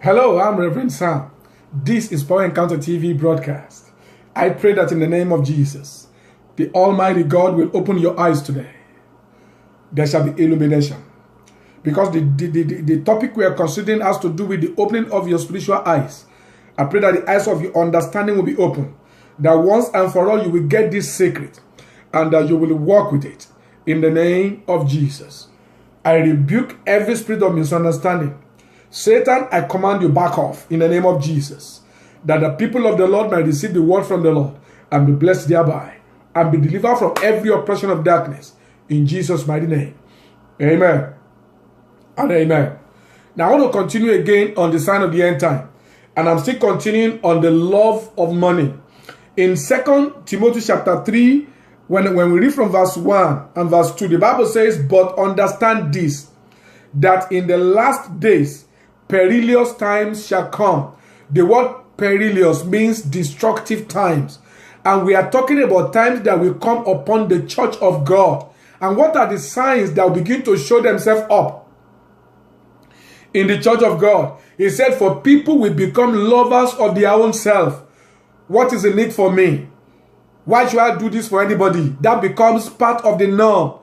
Hello, I'm Reverend Sam. This is Power Encounter TV broadcast. I pray that in the name of Jesus, the Almighty God will open your eyes today. There shall be illumination. Because the topic we are considering has to do with the opening of your spiritual eyes. I pray that the eyes of your understanding will be open. That once and for all you will get this secret. And that you will walk with it. In the name of Jesus. I rebuke every spirit of misunderstanding. Satan, I command you back off in the name of Jesus. That the people of the Lord may receive the word from the Lord and be blessed thereby. And be delivered from every oppression of darkness. In Jesus' mighty name. Amen. And amen. Now I want to continue again on the sign of the end time. And I'm still continuing on the love of money. In 2 Timothy chapter 3, when we read from verse 1 and verse 2, the Bible says, "But understand this, that in the last days perilous times shall come." The word perilous means destructive times. And we are talking about times that will come upon the church of God. And what are the signs that will begin to show themselves up in the church of God? He said, for people will become lovers of their own self. What is the need for me? Why should I do this for anybody? That becomes part of the norm.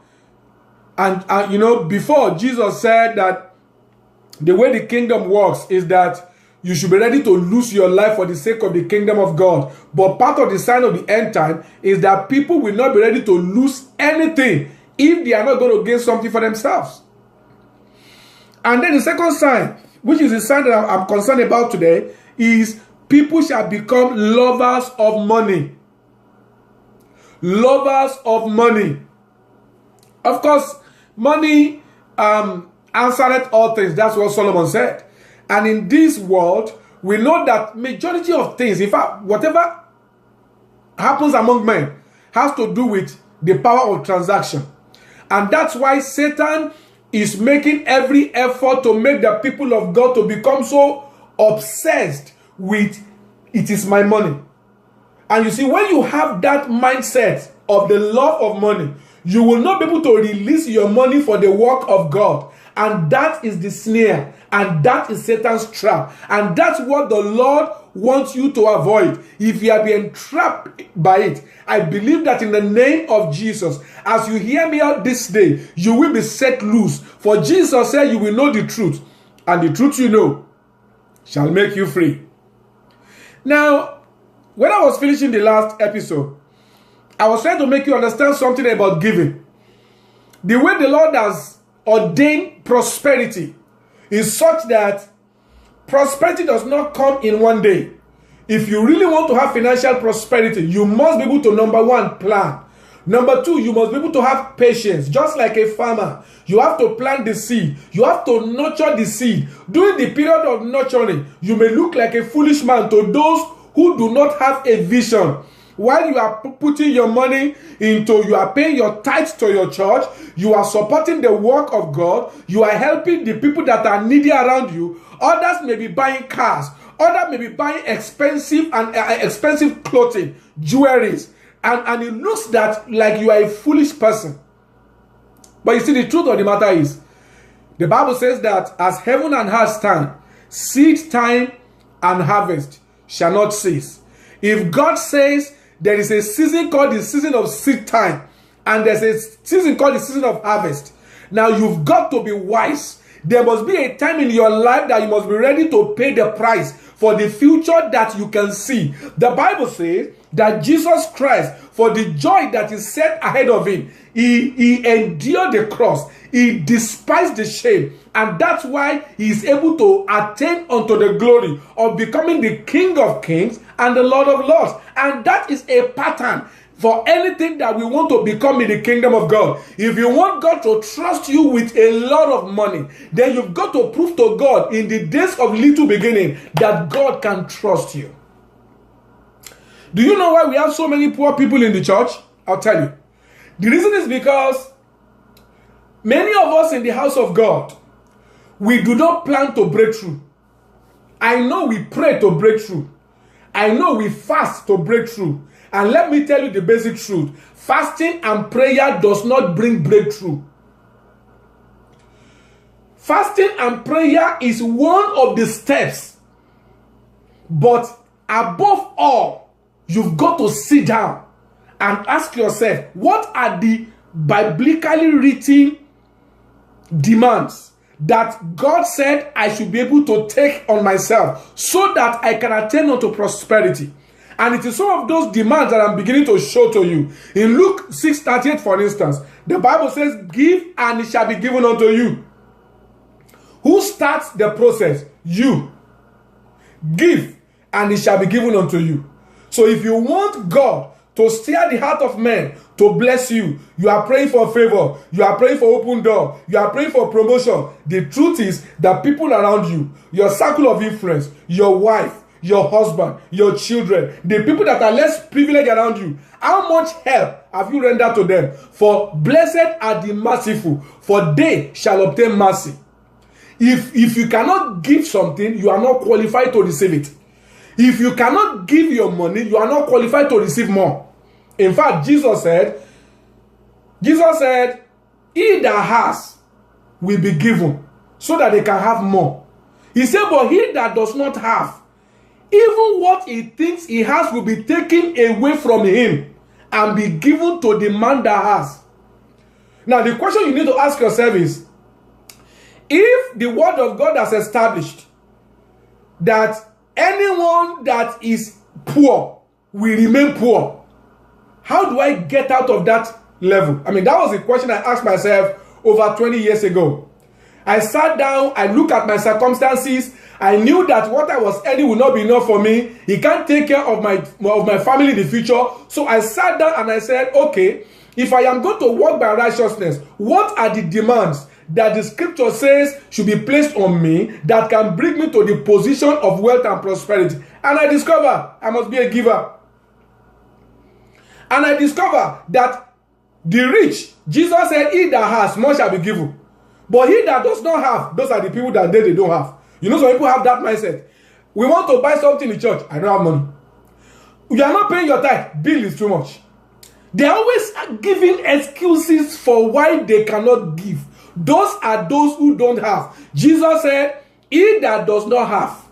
And you know, before Jesus said that the way the kingdom works is that you should be ready to lose your life for the sake of the kingdom of God. But part of the sign of the end time is that people will not be ready to lose anything if they are not going to gain something for themselves. And then the second sign, which is the sign that I'm concerned about today, is people shall become lovers of money. Lovers of money. Of course, money answereth all things. That's what Solomon said. And in this world, we know that majority of things, in fact, whatever happens among men, has to do with the power of transaction. And that's why Satan is making every effort to make the people of God to become so obsessed with, it is my money. And you see, when you have that mindset of the love of money, you will not be able to release your money for the work of God. And that is the snare. And that is Satan's trap. And that's what the Lord wants you to avoid. If you are being trapped by it, I believe that in the name of Jesus, as you hear me out this day, you will be set loose. For Jesus said you will know the truth. And the truth you know shall make you free. Now, when I was finishing the last episode, I was trying to make you understand something about giving. The way the Lord has ordained prosperity is such that prosperity does not come in one day. If you really want to have financial prosperity, you must be able to, number one, plan. Number two, you must be able to have patience. Just like a farmer, you have to plant the seed. You have to nurture the seed. During the period of nurturing, you may look like a foolish man to those who do not have a vision. While you are putting your money into, you are paying your tithes to your church, you are supporting the work of God, you are helping the people that are needy around you. Others may be buying cars, others may be buying expensive clothing, jewelries, and it looks that like you are a foolish person. But you see, the truth of the matter is, the Bible says that as heaven and earth stand, seed time and harvest shall not cease. If God says there is a season called the season of seed time, and there's a season called the season of harvest, now you've got to be wise. There must be a time in your life that you must be ready to pay the price for the future that you can see. The Bible says that Jesus Christ, for the joy that is set ahead of him, he endured the cross. He despised the shame. And that's why he is able to attain unto the glory of becoming the King of Kings and the Lord of Lords. And that is a pattern for anything that we want to become in the kingdom of God. If you want God to trust you with a lot of money, then you've got to prove to God in the days of little beginning that God can trust you. Do you know why we have so many poor people in the church? I'll tell you. The reason is because many of us in the house of God, we do not plan to break through. I know we pray to break through. I know we fast to break through. And let me tell you the basic truth. Fasting and prayer does not bring breakthrough. Fasting and prayer is one of the steps But above all, you've got to sit down and ask yourself, what are the biblically written demands that God said I should be able to take on myself so that I can attain unto prosperity? And it is some of those demands that I'm beginning to show to you. In Luke 6:38, for instance, the Bible says, give and it shall be given unto you. Who starts the process? You. Give and it shall be given unto you. So if you want God to steer the heart of men to bless you, you are praying for favor, you are praying for open door, you are praying for promotion. The truth is that people around you, your circle of influence, your wife, your husband, your children, the people that are less privileged around you, how much help have you rendered to them? For blessed are the merciful, for they shall obtain mercy. If you cannot give something, you are not qualified to receive it. If you cannot give your money, you are not qualified to receive more. In fact, Jesus said, he that has will be given so that they can have more. He said, but he that does not have, even what he thinks he has will be taken away from him and be given to the man that has. Now, the question you need to ask yourself is, if the word of God has established that anyone that is poor will remain poor, how do I get out of that level? I mean, that was the question I asked myself over 20 years ago. I sat down, I looked at my circumstances. I knew that what I was earning would not be enough for me. He can't take care of my family in the future. So I sat down and I said, okay, if I am going to walk by righteousness, what are the demands that the scripture says should be placed on me that can bring me to the position of wealth and prosperity? And I discover I must be a giver. And I discover that the rich, Jesus said, he that has, more shall be given. But he that does not have, those are the people that they don't have. You know, some people have that mindset. We want to buy something in church. I don't have money. You are not paying your tithe. Bill is too much. They are always giving excuses for why they cannot give. Those are those who don't have. Jesus said, he that does not have,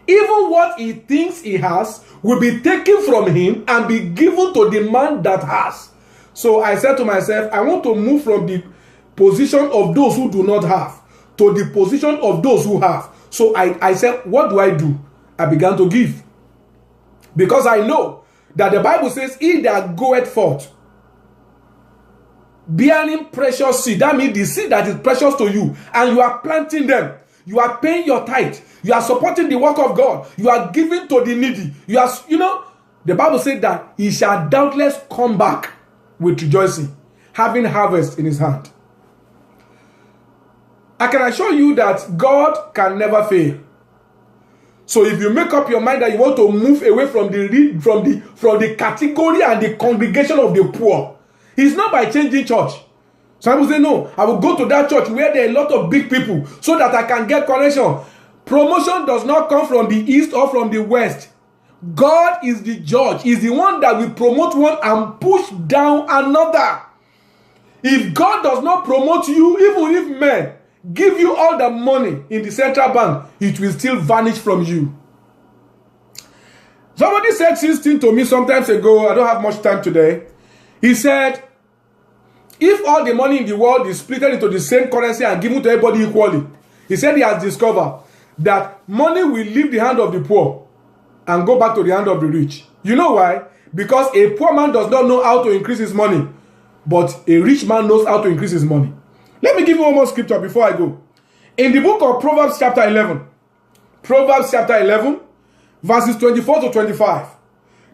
even what he thinks he has will be taken from him and be given to the man that has. So I said to myself, I want to move from the position of those who do not have to the position of those who have. So I said, what do I do? I began to give. Because I know that the Bible says, he that goeth forth, bearing precious seed, that means the seed that is precious to you, and you are planting them. You are paying your tithe. You are supporting the work of God. You are giving to the needy. The Bible said that he shall doubtless come back with rejoicing, having harvest in his hand. I can assure you that God can never fail. So if you make up your mind that you want to move away from the category and the congregation of the poor, it's not by changing church. Some people say, no, I will go to that church where there are a lot of big people so that I can get connection. Promotion does not come from the east or from the west. God is the judge. He's the one that will promote one and push down another. If God does not promote you, even if men give you all the money in the central bank, it will still vanish from you. Somebody said this thing to me sometimes ago. I don't have much time today. He said, if all the money in the world is split into the same currency and given to everybody equally, he said he has discovered that money will leave the hand of the poor and go back to the hand of the rich. You know why? Because a poor man does not know how to increase his money, but a rich man knows how to increase his money. Let me give you one more scripture before I go. In the book of Proverbs chapter 11, verses 24 to 25,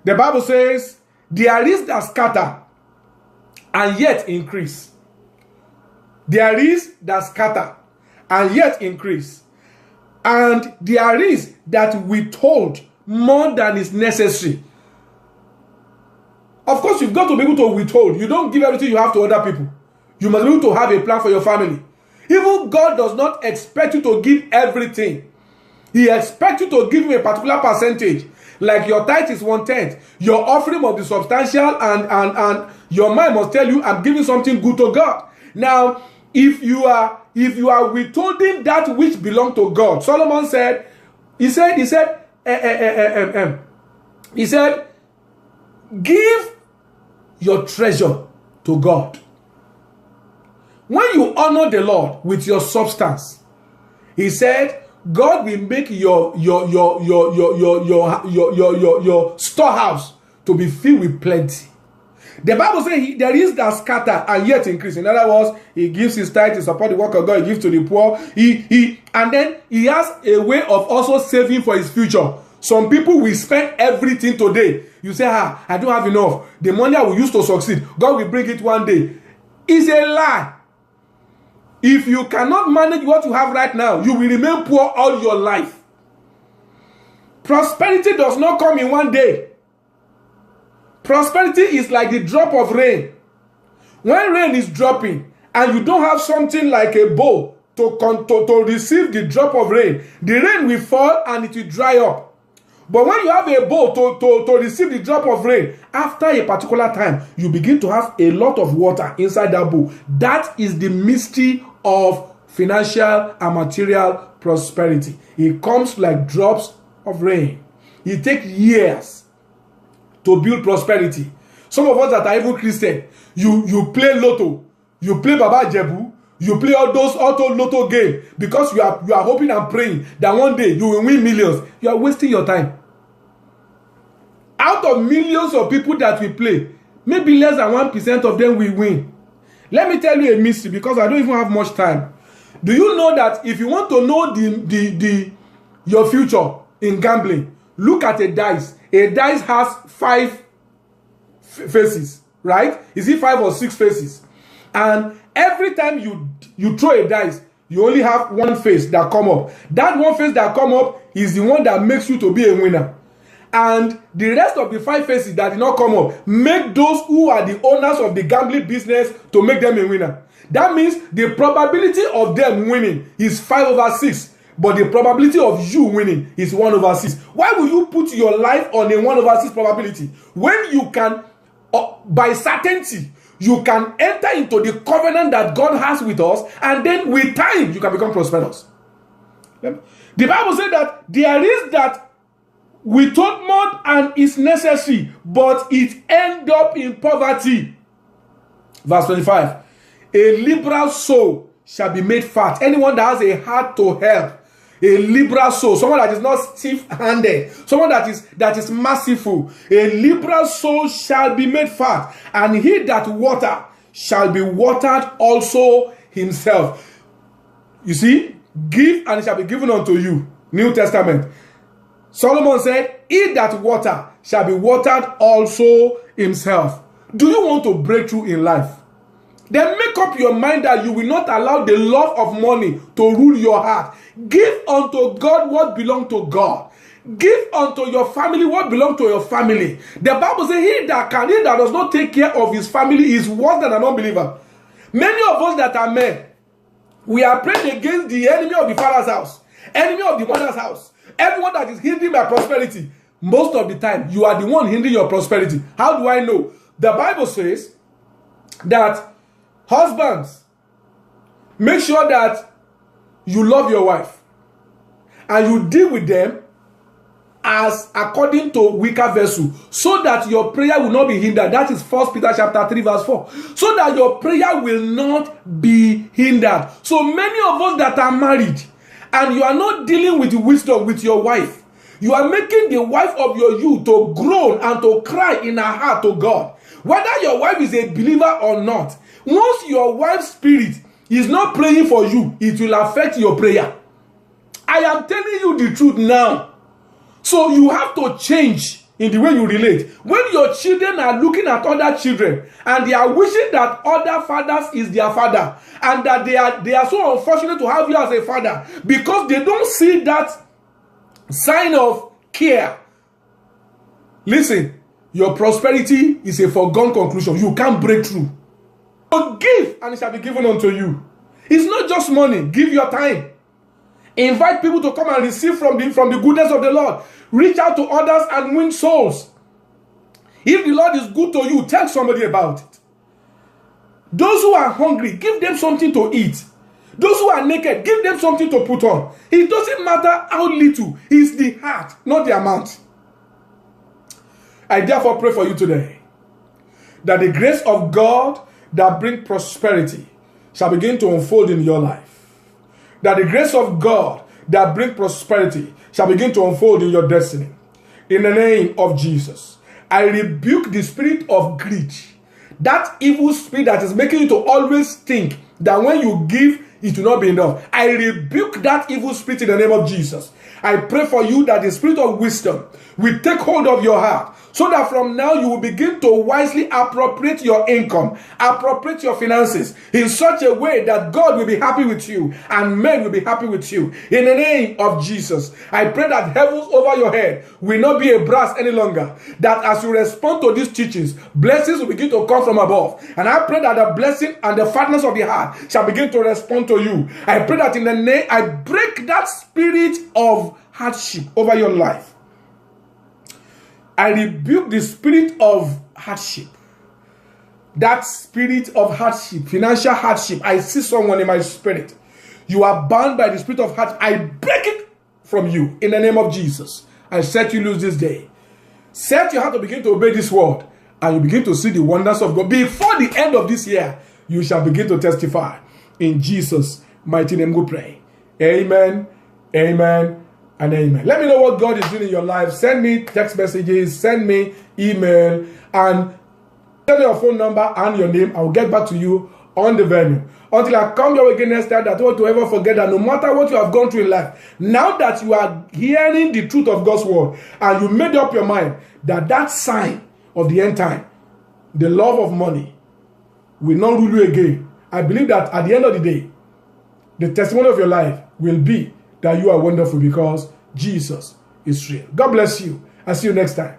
the Bible says, there is that scatter and yet increase. There is that scatter and yet increase. And there is that withhold more than is necessary. Of course, you've got to be able to withhold. You don't give everything you have to other people. You must be able to have a plan for your family. Even God does not expect you to give everything. He expects you to give him a particular percentage. Like your tithe is 1/10. Your offering must be substantial, and your mind must tell you, I'm giving something good to God. Now, if you are withholding that which belongs to God, Solomon said, he said, he said, give your treasure to God. When you honor the Lord with your substance, he said, God will make your storehouse to be filled with plenty. The Bible says there is that scatter and yet increase. In other words, he gives his tithe to support the work of God. He gives to the poor. And then he has a way of also saving for his future. Some people will spend everything today. You say, I don't have enough. The money I will use to succeed, God will bring it one day. It's a lie. If you cannot manage what you have right now, you will remain poor all your life. Prosperity does not come in one day. Prosperity is like the drop of rain. When rain is dropping and you don't have something like a bowl to receive the drop of rain, the rain will fall and it will dry up. But when you have a bowl to receive the drop of rain, after a particular time, you begin to have a lot of water inside that bowl. That is the mystery of financial and material prosperity. It comes like drops of rain. It takes years to build prosperity. Some of us that are even Christian, you play lotto, you play Baba Jebu, you play all those auto lotto games because you are hoping and praying that one day you will win millions. You are wasting your time. Out of millions of people that we play, maybe less than 1% of them will win. Let me tell you a mystery because I don't even have much time. Do you know that if you want to know your future in gambling, look at a dice. A dice has 5 faces, right? Is it 5 or 6 faces? And every time you throw a dice, you only have one face that come up. That one face that come up is the one that makes you to be a winner. And the rest of the 5 faces that did not come up make those who are the owners of the gambling business to make them a winner. That means the probability of them winning is 5/6. But the probability of you winning is 1/6. Why will you put your life on a 1/6 probability when you can, by certainty, you can enter into the covenant that God has with us, and then with time you can become prosperous? The Bible said that there is that without more and is necessary, but it end up in poverty. Verse 25. A liberal soul shall be made fat. Anyone that has a heart to help, a liberal soul, someone that is not stiff-handed, someone that is merciful, a liberal soul shall be made fat, and he that water shall be watered also himself. You see, give and it shall be given unto you. New Testament. Solomon said, he that water shall be watered also himself. Do you want to break through in life? Then make up your mind that you will not allow the love of money to rule your heart. Give unto God what belongs to God. Give unto your family what belongs to your family. The Bible says, he that does not take care of his family is worse than an unbeliever. Many of us that are men, we are praying against the enemy of the father's house, enemy of the mother's house, everyone that is hindering my prosperity. Most of the time, you are the one hindering your prosperity. How do I know? The Bible says that husbands, make sure that you love your wife and you deal with them as according to weaker vessel, so that your prayer will not be hindered. That is 1 Peter chapter 3 verse 4. So that your prayer will not be hindered. So many of us that are married and you are not dealing with wisdom with your wife, you are making the wife of your youth to groan and to cry in her heart to God. Whether your wife is a believer or not, once your wife's spirit is not praying for you, it will affect your prayer. I am telling you the truth now. So you have to change in the way you relate. When your children are looking at other children and they are wishing that other fathers is their father, and that they are so unfortunate to have you as a father because they don't see that sign of care. Listen, your prosperity is a foregone conclusion. You can't break through. So give and it shall be given unto you. It's not just money. Give your time. Invite people to come and receive from the goodness of the Lord. Reach out to others and win souls. If the Lord is good to you, tell somebody about it. Those who are hungry, give them something to eat. Those who are naked, give them something to put on. It doesn't matter how little, it's the heart, not the amount. I therefore pray for you today that the grace of God that brings prosperity shall begin to unfold in your life. That the grace of God that brings prosperity shall begin to unfold in your destiny. In the name of Jesus, I rebuke the spirit of greed. That evil spirit that is making you to always think that when you give, it will not be enough. I rebuke that evil spirit in the name of Jesus. I pray for you that the spirit of wisdom will take hold of your heart, so that from now you will begin to wisely appropriate your income, appropriate your finances in such a way that God will be happy with you and men will be happy with you. In the name of Jesus, I pray that heavens over your head will not be a brass any longer. That as you respond to these teachings, blessings will begin to come from above. And I pray that the blessing and the fatness of the heart shall begin to respond to you. I pray that in the name, I break that spirit of hardship over your life. I rebuke the spirit of hardship. That spirit of hardship, financial hardship. I see someone in my spirit. You are bound by the spirit of hardship. I break it from you in the name of Jesus. I set you loose this day. Set your heart to begin to obey this word, and you begin to see the wonders of God. Before the end of this year, you shall begin to testify. In Jesus' mighty name we pray. Amen. Amen. And amen. Let me know what God is doing in your life. Send me text messages, send me email, and tell me your phone number and your name. I'll get back to you on the venue. Until I come your way again next time, that don't to ever forget that no matter what you have gone through in life, now that you are hearing the truth of God's word and you made up your mind that that sign of the end time, the love of money, will not rule you again. I believe that at the end of the day, the testimony of your life will be that you are wonderful because Jesus is real. God bless you. I'll see you next time.